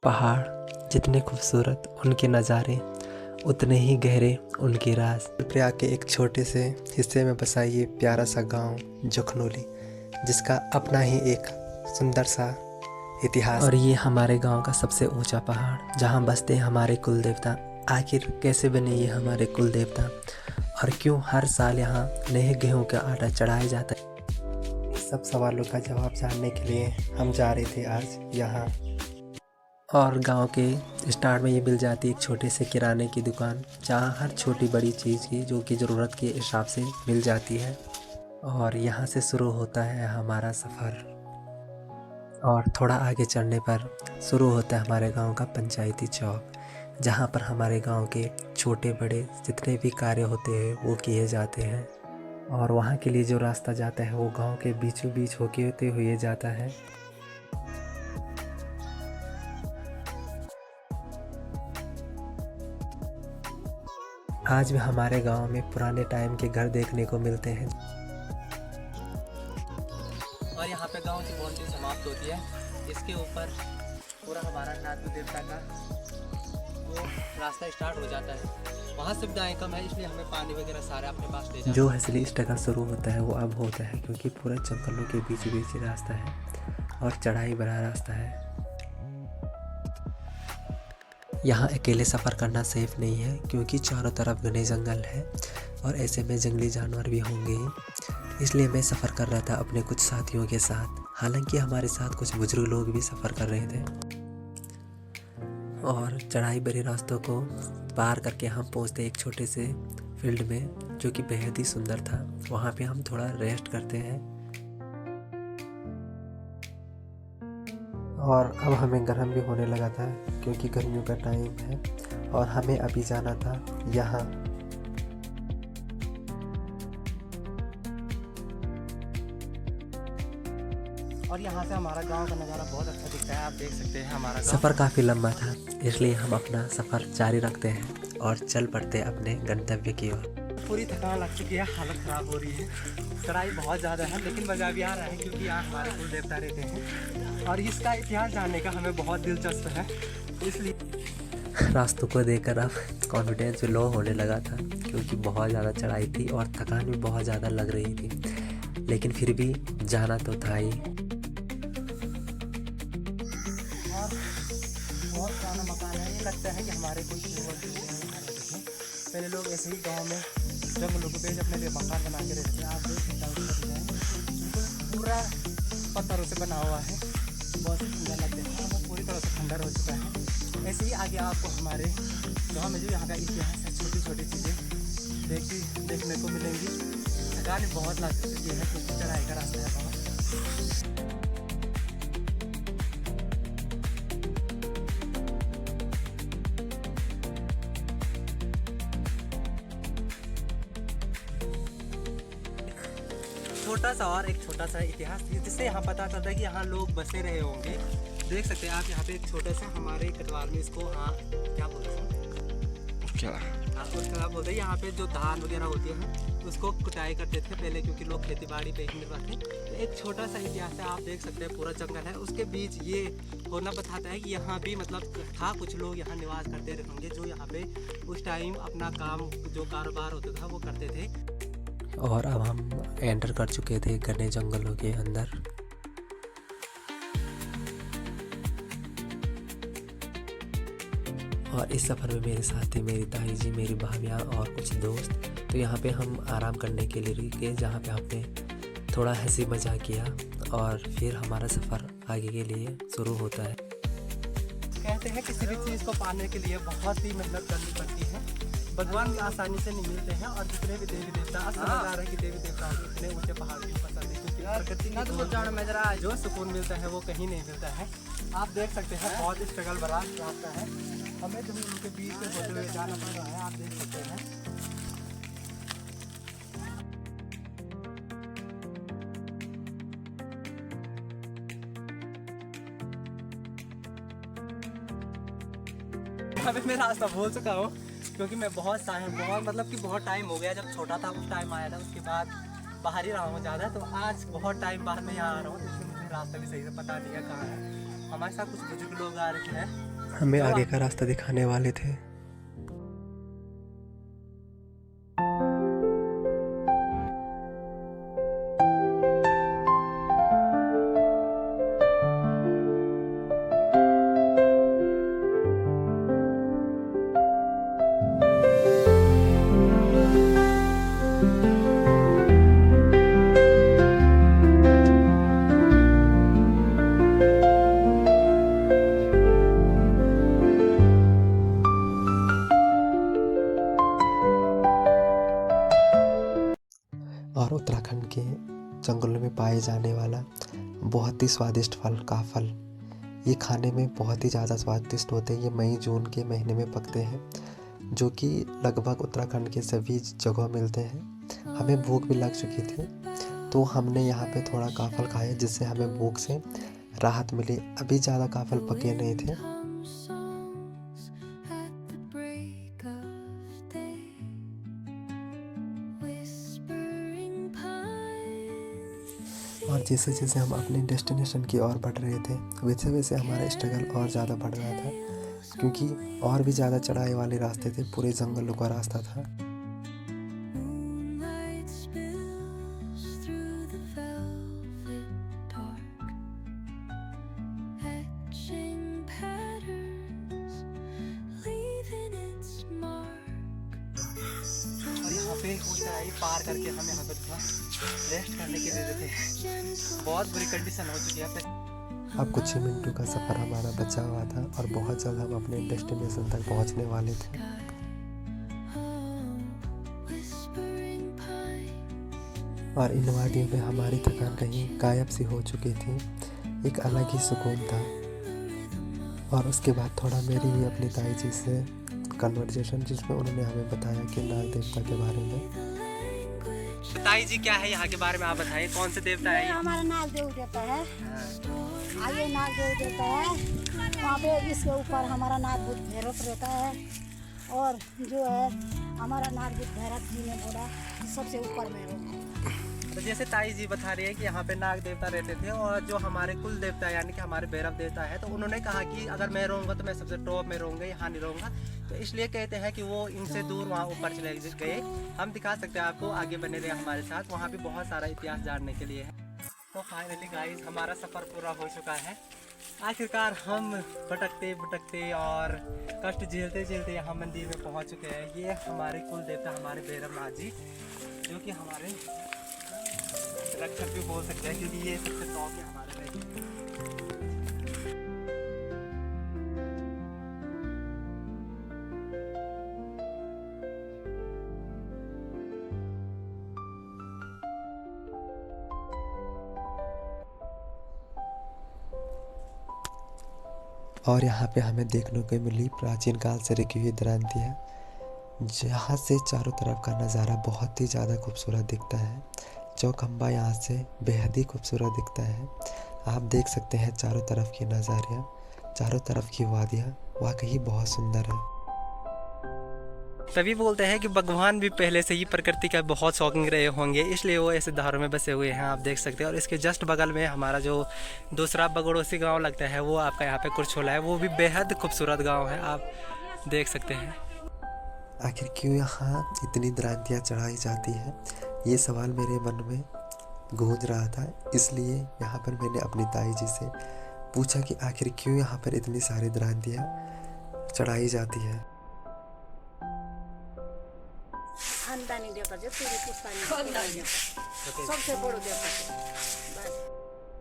पहाड़ जितने खूबसूरत उनके नज़ारे उतने ही गहरे उनके राज। प्रयाग के एक छोटे से हिस्से में बसा ये प्यारा सा गांव जखनोली, जिसका अपना ही एक सुंदर सा इतिहास। और ये हमारे गांव का सबसे ऊंचा पहाड़ जहां बसते हैं हमारे कुल देवता। आखिर कैसे बने ये हमारे कुल देवता और क्यों हर साल यहाँ नए गेहूं का आटा चढ़ाया जाता है? इस सब सवालों का जवाब जानने के लिए हम जा रहे थे आज यहाँ। और गांव के स्टार्ट में ये मिल जाती है एक छोटे से किराने की दुकान, जहाँ हर छोटी बड़ी चीज़ की जो कि ज़रूरत के हिसाब से मिल जाती है। और यहाँ से शुरू होता है हमारा सफ़र। और थोड़ा आगे चढ़ने पर शुरू होता है हमारे गांव का पंचायती चौक, जहाँ पर हमारे गांव के छोटे बड़े जितने भी कार्य होते हैं वो किए जाते हैं। और वहाँ के लिए जो रास्ता जाता है वो गांव के बीचों बीच होते हुए जाता है। आज भी हमारे गांव में पुराने टाइम के घर देखने को मिलते हैं। और यहाँ पे गांव की बाउंड्री समाप्त होती है। इसके ऊपर पूरा हमारा नाथ देवता का वो रास्ता स्टार्ट हो जाता है। वहाँ सुविधाएं कम है, इसलिए हमें पानी वगैरह सारे अपने पास ले जाना। जो असली स्ट्रगल शुरू होता है वो अब होता है, क्योंकि पूरा जंगलों के बीच बीच रास्ता है और चढ़ाई भरा रास्ता है। यहाँ अकेले सफ़र करना सेफ नहीं है, क्योंकि चारों तरफ घने जंगल है और ऐसे में जंगली जानवर भी होंगे ही। इसलिए मैं सफ़र कर रहा था अपने कुछ साथियों के साथ। हालांकि हमारे साथ कुछ बुजुर्ग लोग भी सफ़र कर रहे थे। और चढ़ाई भरे रास्तों को पार करके हम पहुँचते एक छोटे से फील्ड में, जो कि बेहद ही सुंदर था। वहाँ पे हम थोड़ा रेस्ट करते हैं। और अब हमें गर्म भी होने लगा था, क्योंकि गर्मियों का टाइम है और हमें अभी जाना था यहाँ। और यहाँ से हमारा गांव का नज़ारा बहुत अच्छा दिखता है। आप देख सकते हैं हमारा सफ़र काफ़ी लंबा था, इसलिए हम अपना सफ़र जारी रखते हैं और चल पड़ते अपने गंतव्य की ओर। पूरी थकान लग चुकी है, हालत ख़राब हो रही है। चढ़ाई बहुत ज़्यादा है, लेकिन मज़ा भी आ रहा है, क्योंकि यहाँ हमारे कुल देवता रहते हैं और इसका इतिहास जानने का हमें बहुत दिलचस्प है। इसलिए रास्तों को देखकर अब कॉन्फिडेंस लो होने लगा था, क्योंकि बहुत ज़्यादा चढ़ाई थी और थकान भी बहुत ज़्यादा लग रही थी, लेकिन फिर भी जाना तो था ही। और बहुत पुराना मकान है, ये लगता है कि हमारे कोई पहले लोग ऐसे ही गांव में जंगलों को बेच अपने लिए मकान बना के रहते हैं। आप देख सकते हैं पूरा पत्थरों से बना हुआ है, बहुत ही सुंदर लगते हैं। वो पूरी तरह से खंडर हो चुका है। ऐसे ही आगे आपको हमारे गाँव में जो यहाँ का इतिहास है, छोटी छोटी चीज़ें देखने को मिलेंगी। थकान बहुत लग चुकी है, क्योंकि चढ़ाई का रास्ता है बहुत। छोटा सा और एक छोटा सा इतिहास, जिससे यहाँ पता चलता है कि यहाँ लोग बसे रहे होंगे। देख सकते हैं आप यहाँ पे एक छोटा सा हमारे कटवाल में इसको क्या बोलते हैं, क्या बोलते हैं, यहाँ पे जो धान वगैरह होती है उसको कुटाई करते थे पहले, क्योंकि लोग खेती बाड़ी पे ही निर्भर थे। तो एक छोटा सा इतिहास है, आप देख सकते हैं पूरा जंगल है, उसके बीच ये होना बताता है कि यहाँ भी मतलब था कुछ लोग यहाँ निवास करते रहे होंगे, जो यहाँ पे उस टाइम अपना काम जो कारोबार होता था वो करते थे। और अब हम एंटर कर चुके थे घने जंगलों के अंदर। और इस सफ़र में मेरे साथ थे मेरी ताई जी, मेरी भाभियाँ और कुछ दोस्त। तो यहाँ पे हम आराम करने के लिए रुके, जहाँ पे हमने थोड़ा हंसी मजाक किया और फिर हमारा सफ़र आगे के लिए शुरू होता है। कहते हैं किसी भी चीज़ को पाने के लिए बहुत ही मेहनत करनी पड़ती है। भगवान भी आसानी से नहीं मिलते हैं, और जितने भी देवी देवता समझदार है कि देवी देवता इतने ऊंचे पहाड़ भी पसंद है, क्योंकि प्रकृति का जो सुकून मिलता है वो कहीं नहीं मिलता है। आप देख सकते हैं बहुत स्ट्रगल भरा रास्ता है, हमें जमीन के बीच में होते हुए जाना पड़ रहा है। आप देख सकते हैं अभी मैं रास्ता भूल चुका हूँ, क्योंकि मैं बहुत टाइम हो गया। जब छोटा था उस टाइम आया था, उसके बाद बाहर ही रहा हूँ ज़्यादा। तो आज बहुत टाइम बाद मैं यहाँ आ रहा हूँ, इसलिए मुझे रास्ता भी सही से पता नहीं है कहाँ है। हमारे साथ कुछ बुजुर्ग लोग आ रखे हैं, हमें आगे का रास्ता दिखाने वाले थे। और उत्तराखंड के जंगलों में पाए जाने वाला बहुत ही स्वादिष्ट फल काफल, ये खाने में बहुत ही ज़्यादा स्वादिष्ट होते हैं। ये मई जून के महीने में पकते हैं, जो कि लगभग उत्तराखंड के सभी जगह मिलते हैं। हमें भूख भी लग चुकी थी, तो हमने यहाँ पे थोड़ा काफल खाया, जिससे हमें भूख से राहत मिली। अभी ज़्यादा काफल पके नहीं थे। और जैसे जैसे हम अपने डेस्टिनेशन की ओर बढ़ रहे थे, वैसे वैसे हमारा स्ट्रगल और ज़्यादा बढ़ रहा था, क्योंकि और भी ज़्यादा चढ़ाई वाले रास्ते थे, पूरे जंगलों का रास्ता था। ऊंचाई पार करके हम यहाँ पर थोड़ा रेस्ट करने के लिए थे। बहुत बुरी कंडीशन हो चुकी है। अब कुछ ही मिनटों का सफ़र हमारा बचा हुआ था और बहुत जल्द हम अपने डेस्टिनेशन तक पहुँचने वाले थे। और इन वादियों में हमारी थकान कहीं गायब सी हो चुकी थी। एक अलग ही सुकून था। और उसके बाद थोड़ा मेरी भी अपनी ताई जी से कन्वर्सेशन, जिसमें उन्होंने हमें बताया कि नाग देवता के बारे में। ताई जी क्या है यहाँ के बारे में आप बताइए, कौन से देवता है? हमारा नाग देव देवता है। आइए नाग देव देवता है, वहाँ पे इसके ऊपर हमारा नाग बुद्ध भैरव रहता है। और जो है हमारा नाग बुद्ध भैरव जी ने बोला सबसे ऊपर में हो। तो जैसे ताई जी बता रही है कि यहाँ पे नाग देवता रहते थे, और जो हमारे कुल देवता यानी कि हमारे भैरव देवता है, तो उन्होंने कहा कि अगर मैं रहूँगा तो मैं सबसे टॉप में रहूँगा, यहाँ नहीं रहूँगा। तो इसलिए कहते हैं कि वो इनसे दूर वहाँ ऊपर चले गए। हम दिखा सकते हैं आपको, आगे बने रहे हमारे साथ, वहाँ भी बहुत सारा इतिहास जानने के लिए है। तो फाइनली गाइस हमारा सफ़र पूरा हो चुका है। आखिरकार हम भटकते भटकते और कष्ट झेलते झेलते यहाँ मंदिर में पहुँच चुके हैं। ये हमारे कुल देवता हमारे भैरवनाथ जी, जो कि हमारे रक्षक भी बोल सकते हैं, क्योंकि ये सबसे टॉप है हमारे में। और यहाँ पे हमें देखने को मिली प्राचीन काल से रखी हुई दरांतियाँ, जहाँ से चारों तरफ का नज़ारा बहुत ही ज़्यादा खूबसूरत दिखता है। चौखंबा यहाँ से बेहद ही खूबसूरत दिखता है। आप देख सकते हैं चारों तरफ की नज़ारियाँ, चारों तरफ की वादियाँ वाकई बहुत सुंदर है। तभी बोलते हैं कि भगवान भी पहले से ही प्रकृति का बहुत शौकीन रहे होंगे, इसलिए वो ऐसे धारों में बसे हुए हैं, आप देख सकते हैं। और इसके जस्ट बगल में हमारा जो दूसरा बगड़ोसी गांव लगता है, वो आपका यहाँ पे कुरछोला है, वो भी बेहद खूबसूरत गांव है, आप देख सकते हैं। आखिर क्यों यहाँ इतनी दरांतियाँ चढ़ाई जाती है, ये सवाल मेरे मन में गूंज रहा था। इसलिए यहाँ पर मैंने अपनी ताई जी से पूछा कि आखिर क्यों यहाँ पर इतनी सारी दरांतियाँ चढ़ाई जाती है। खानदानी देवता जो पूरी पुस्तानी सबसे बड़ो देवता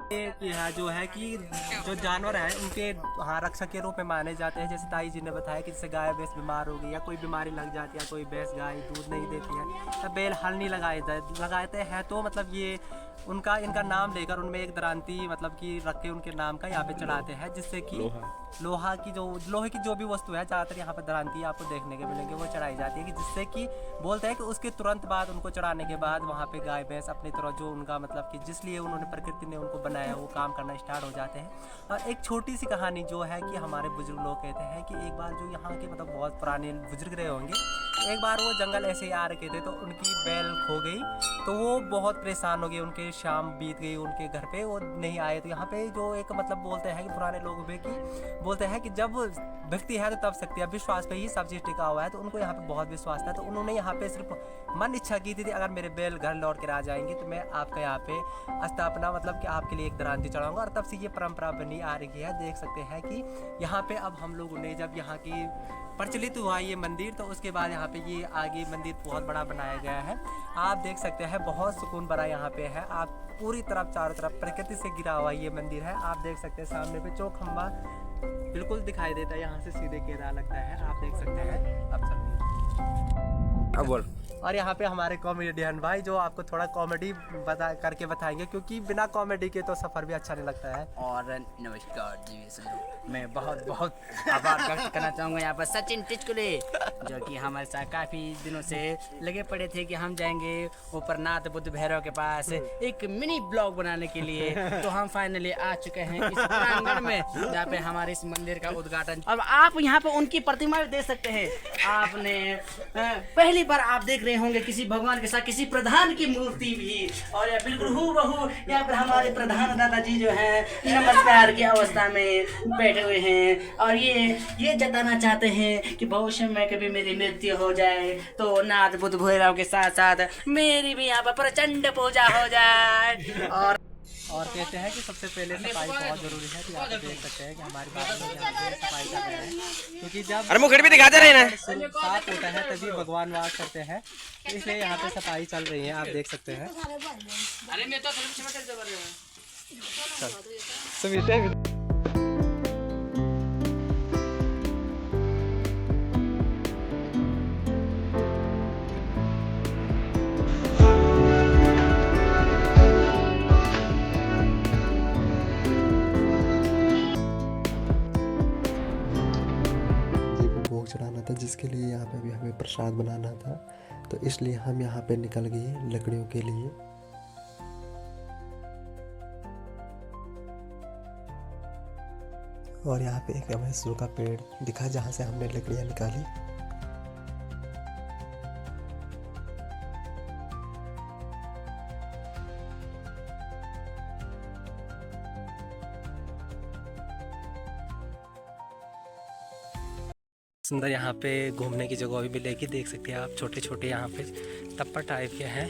यह जो है कि जो जानवर है उनके हाँ रक्षक के रूप में माने जाते हैं। जैसे ताई जी ने बताया कि जैसे गाय भैंस बीमार हो गई या कोई बीमारी लग जाती है, कोई भैंस गाय दूध नहीं देती है, तब बैल हल नहीं लगाते हैं, तो मतलब ये इनका नाम लेकर उनमें एक दरांती मतलब कि रख के उनके नाम का यहाँ पे चढ़ाते हैं, जिससे कि लोहे की जो भी वस्तु है, ज़्यादातर यहाँ पे दरांती आपको देखने के मिलेंगे, वो चढ़ाई जाती है, कि जिससे कि बोलते हैं कि उसके तुरंत बाद उनको चढ़ाने के बाद वहाँ पे गाय भैंस अपनी तरह जो उनका मतलब कि जिसलिए उन्होंने प्रकृति ने उनको बनाया वो काम करना स्टार्ट हो जाते हैं। और एक छोटी सी कहानी जो है कि हमारे बुजुर्ग लोग कहते हैं कि एक बार जो यहाँ के मतलब बहुत पुराने बुजुर्ग रहे होंगे, एक बार वो जंगल ऐसे ही आ रखे थे तो उनकी बैल खो गई, तो वो बहुत परेशान हो गए, उनके शाम बीत गई उनके घर पे, वो नहीं आए। तो यहाँ पे जो एक मतलब बोलते हैं कि पुराने लोग भी कि बोलते हैं कि जब भक्ति है तो तब शक्ति है, विश्वास पे ही सब चीज़ टिका हुआ है। तो उनको यहाँ पे बहुत विश्वास था, तो उन्होंने यहाँ पे सिर्फ मन इच्छा की थी अगर मेरे बैल घर लौट कर आ जाएंगे तो मैं आपका यहाँ पे स्थापना मतलब कि आपके लिए एक दरांती चढ़ाऊंगा। और तब से ये परंपरा बनी आ रही है। देख सकते हैं कि यहाँ पे अब हम लोगों ने जब यहाँ की प्रचलित हुआ ये मंदिर, तो उसके बाद यहाँ पे ये आगे मंदिर बहुत बड़ा बनाया गया है। आप देख सकते हैं बहुत सुकून भरा यहाँ पे है। आप पूरी तरफ चारों तरफ प्रकृति से घिरा हुआ ये मंदिर है। आप देख सकते हैं सामने पे चौखंबा बिल्कुल दिखाई देता है, यहाँ से सीधे केदार लगता है, आप देख सकते हैं। अब चलिए अब बोल। और यहाँ पे हमारे कॉमेडियन भाई जो आपको थोड़ा कॉमेडी करके बताएंगे, क्योंकि बिना कॉमेडी के तो सफ़र भी अच्छा नहीं लगता है। और नमस्कार जी सुनो, मैं बहुत बहुत आभार व्यक्त करना चाहूँगा यहाँ पर सचिन टिचकुले, जो कि हमारे साथ काफ़ी दिनों से लगे पड़े थे कि हम जाएंगे ऊपरनाथ बुद्ध भैरव के पास एक मिनी ब्लॉग बनाने के लिए। तो हम फाइनली आ चुके हैं इस प्रांगण में जहाँ पे हमारे इस मंदिर का उद्घाटन। अब आप यहाँ पे उनकी प्रतिमा भी देख सकते हैं। आपने पहली बार आप देख रहे होंगे किसी भगवान के साथ किसी प्रधान की मूर्ति भी, और यह बिल्कुल हूबहू यहाँ पर हमारे प्रधान दादाजी जो हैं नमस्कार की अवस्था में बैठे हुए हैं, और ये जताना चाहते हैं कि भविष्य में कभी मेरी मृत्यु हो जाए तो नाथ बुद्ध भैरव के साथ साथ मेरी भी यहाँ पर प्रचंड पूजा हो जाए। और कहते हैं कि सबसे पहले सफाई बहुत जरूरी है। तो आप देख सकते हैं कि हमारी बात में यहाँ पे सफाई कर रहे हैं, क्योंकि जब अरे मुखड़ भी दिखाते रहे ना, साफ होता है तभी भगवान वास करते हैं, तो इसलिए यहाँ पे सफाई चल रही है। आप देख सकते हैं। भोग चढ़ाना था जिसके लिए यहाँ पे अभी हमें प्रसाद बनाना था, तो इसलिए हम यहाँ पे निकल गए लकड़ियों के लिए। और यहाँ पे एक हमें सूखा पेड़ दिखा जहाँ से हमने लकड़ियाँ निकाली। सुंदर यहाँ पे घूमने की जगह भी मिलेगी। देख सकते हैं आप, छोटे छोटे यहाँ पे टप्पा टाइप के हैं।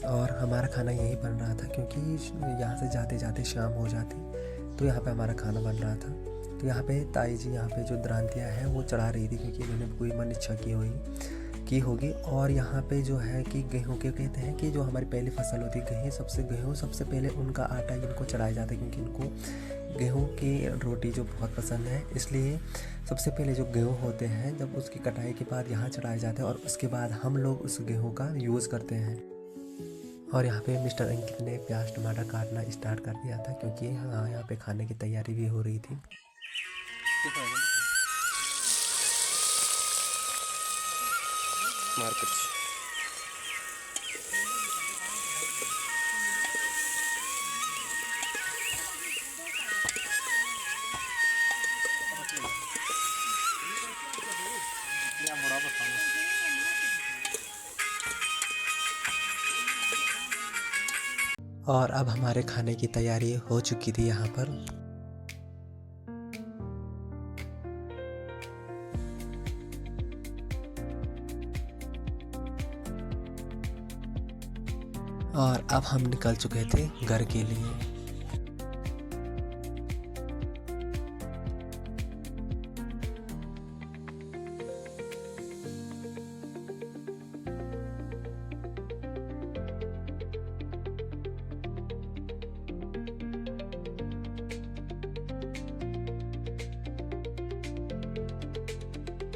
और हमारा खाना यही बन रहा था, क्योंकि यहाँ से जाते जाते शाम हो जाती, तो यहाँ पे हमारा खाना बन रहा था। तो यहाँ पे ताई जी यहाँ पे जो दरांतियाँ हैं वो चढ़ा रही थी, क्योंकि इन्होंने कोई मन इच्छा की होगी। और यहाँ पे जो है कि गेहूँ के कहते हैं कि जो हमारी पहली फसल होती है गेहूँ सबसे पहले उनका आटा इनको चढ़ाया जाता है, क्योंकि इनको गेहूँ की रोटी जो बहुत पसंद है, इसलिए सबसे पहले जो गेहूँ होते हैं जब उसकी कटाई के बाद यहाँ चढ़ाए जाते हैं, और उसके बाद हम लोग उस गेहूँ का यूज़ करते हैं। और यहाँ पे मिस्टर अंकित ने प्याज टमाटर काटना स्टार्ट कर दिया था, क्योंकि यहाँ पे खाने की तैयारी भी हो रही थी। और अब हमारे खाने की तैयारी हो चुकी थी यहाँ पर। और अब हम निकल चुके थे घर के लिए।